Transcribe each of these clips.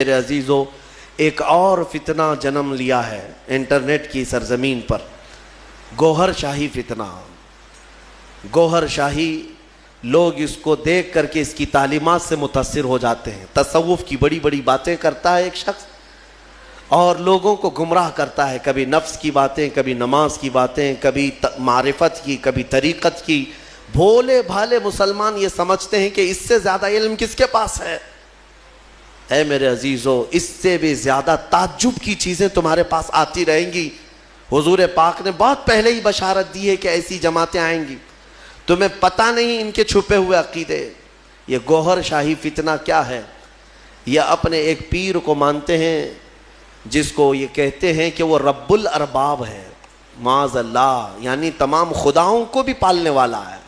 میرے عزیزوں، ایک اور فتنہ جنم لیا ہے انٹرنیٹ کی سرزمین پر، گوہر شاہی فتنہ۔ گوہر شاہی، لوگ اس کو دیکھ کر کے اس کی تعلیمات سے متاثر ہو جاتے ہیں۔ تصوف کی بڑی بڑی باتیں کرتا ہے ایک شخص اور لوگوں کو گمراہ کرتا ہے، کبھی نفس کی باتیں، کبھی نماز کی باتیں، کبھی معرفت کی، کبھی طریقت کی۔ بھولے بھالے مسلمان یہ سمجھتے ہیں کہ اس سے زیادہ علم کس کے پاس ہے؟ اے میرے عزیزو، اس سے بھی زیادہ تعجب کی چیزیں تمہارے پاس آتی رہیں گی۔ حضور پاک نے بہت پہلے ہی بشارت دی ہے کہ ایسی جماعتیں آئیں گی، تمہیں پتہ نہیں ان کے چھپے ہوئے عقیدے۔ یہ گوہر شاہی فتنہ کیا ہے؟ یہ اپنے ایک پیر کو مانتے ہیں جس کو یہ کہتے ہیں کہ وہ رب الارباب ہے، معاذ اللہ، یعنی تمام خداؤں کو بھی پالنے والا ہے۔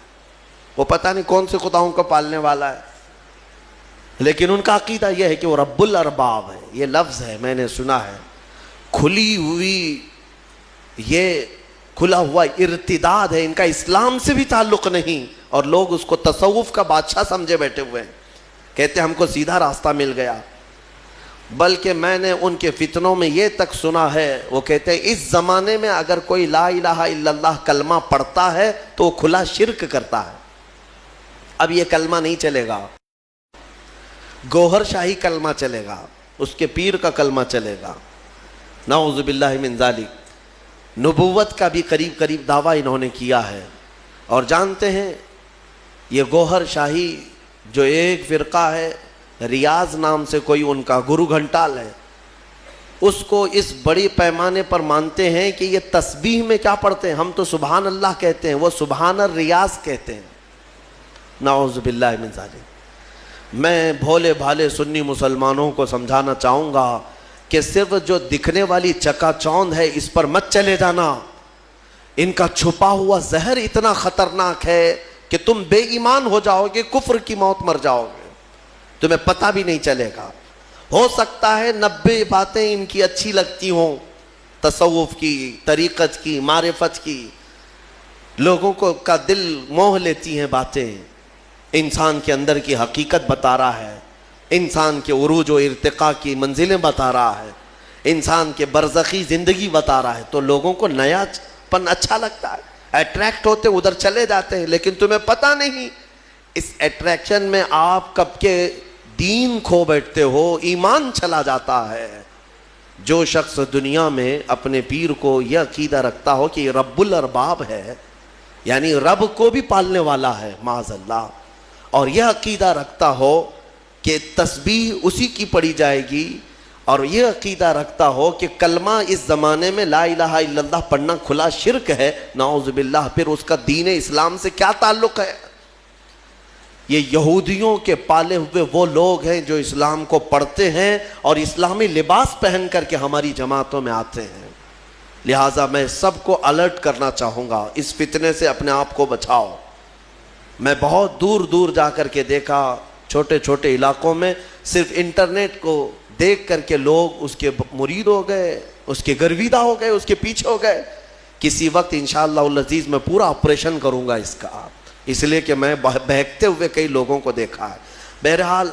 وہ پتہ نہیں کون سے خداؤں کو پالنے والا ہے، لیکن ان کا عقیدہ یہ ہے کہ وہ رب الارباب ہے۔ یہ لفظ ہے، میں نے سنا ہے، کھلی ہوئی، یہ کھلا ہوا ارتداد ہے، ان کا اسلام سے بھی تعلق نہیں، اور لوگ اس کو تصوف کا بادشاہ سمجھے بیٹھے ہوئے ہیں، کہتے ہیں ہم کو سیدھا راستہ مل گیا۔ بلکہ میں نے ان کے فتنوں میں یہ تک سنا ہے، وہ کہتے ہیں اس زمانے میں اگر کوئی لا الہ الا اللہ کلمہ پڑھتا ہے تو وہ کھلا شرک کرتا ہے۔ اب یہ کلمہ نہیں چلے گا، گوہر شاہی کلمہ چلے گا، اس کے پیر کا کلمہ چلے گا، نعوذ باللہ من ذالک۔ نبوت کا بھی قریب قریب دعویٰ انہوں نے کیا ہے۔ اور جانتے ہیں یہ گوہر شاہی جو ایک فرقہ ہے، ریاض نام سے کوئی ان کا گرو گھنٹال ہے، اس کو اس بڑی پیمانے پر مانتے ہیں کہ یہ تسبیح میں کیا پڑھتے ہیں؟ ہم تو سبحان اللہ کہتے ہیں، وہ سبحان الریاض کہتے ہیں، نعوذ باللہ من ذالک۔ میں بھولے بھالے سنی مسلمانوں کو سمجھانا چاہوں گا کہ صرف جو دکھنے والی چکا چوند ہے اس پر مت چلے جانا۔ ان کا چھپا ہوا زہر اتنا خطرناک ہے کہ تم بے ایمان ہو جاؤ گے، کفر کی موت مر جاؤ گے، تمہیں پتہ بھی نہیں چلے گا۔ ہو سکتا ہے 90 باتیں ان کی اچھی لگتی ہوں، تصوف کی، طریقت کی، معرفت کی، لوگوں کو کا دل موہ لیتی ہیں باتیں، انسان کے اندر کی حقیقت بتا رہا ہے، انسان کے عروج و ارتقاء کی منزلیں بتا رہا ہے، انسان کے برزخی زندگی بتا رہا ہے، تو لوگوں کو نیا پن اچھا لگتا ہے، اٹریکٹ ہوتے ادھر چلے جاتے ہیں، لیکن تمہیں پتہ نہیں اس اٹریکشن میں آپ کب کے دین کھو بیٹھتے ہو، ایمان چلا جاتا ہے۔ جو شخص دنیا میں اپنے پیر کو یہ عقیدہ رکھتا ہو کہ یہ رب الارباب ہے، یعنی رب کو بھی پالنے والا ہے، معاذ اللہ، اور یہ عقیدہ رکھتا ہو کہ تسبیح اسی کی پڑھی جائے گی، اور یہ عقیدہ رکھتا ہو کہ کلمہ اس زمانے میں لا الہ الا اللہ پڑھنا کھلا شرک ہے، نعوذ باللہ، پھر اس کا دین اسلام سے کیا تعلق ہے؟ یہ یہودیوں کے پالے ہوئے وہ لوگ ہیں جو اسلام کو پڑھتے ہیں اور اسلامی لباس پہن کر کے ہماری جماعتوں میں آتے ہیں۔ لہٰذا میں سب کو الرٹ کرنا چاہوں گا، اس فتنے سے اپنے آپ کو بچاؤ۔ میں بہت دور دور جا کر کے دیکھا، چھوٹے چھوٹے علاقوں میں صرف انٹرنیٹ کو دیکھ کر کے لوگ اس کے مرید ہو گئے، اس کے گرویدہ ہو گئے، اس کے پیچھے ہو گئے۔ کسی وقت انشاءاللہ العزیز میں پورا آپریشن کروں گا اس کا، اس لیے کہ میں بہکتے ہوئے کئی لوگوں کو دیکھا ہے۔ بہرحال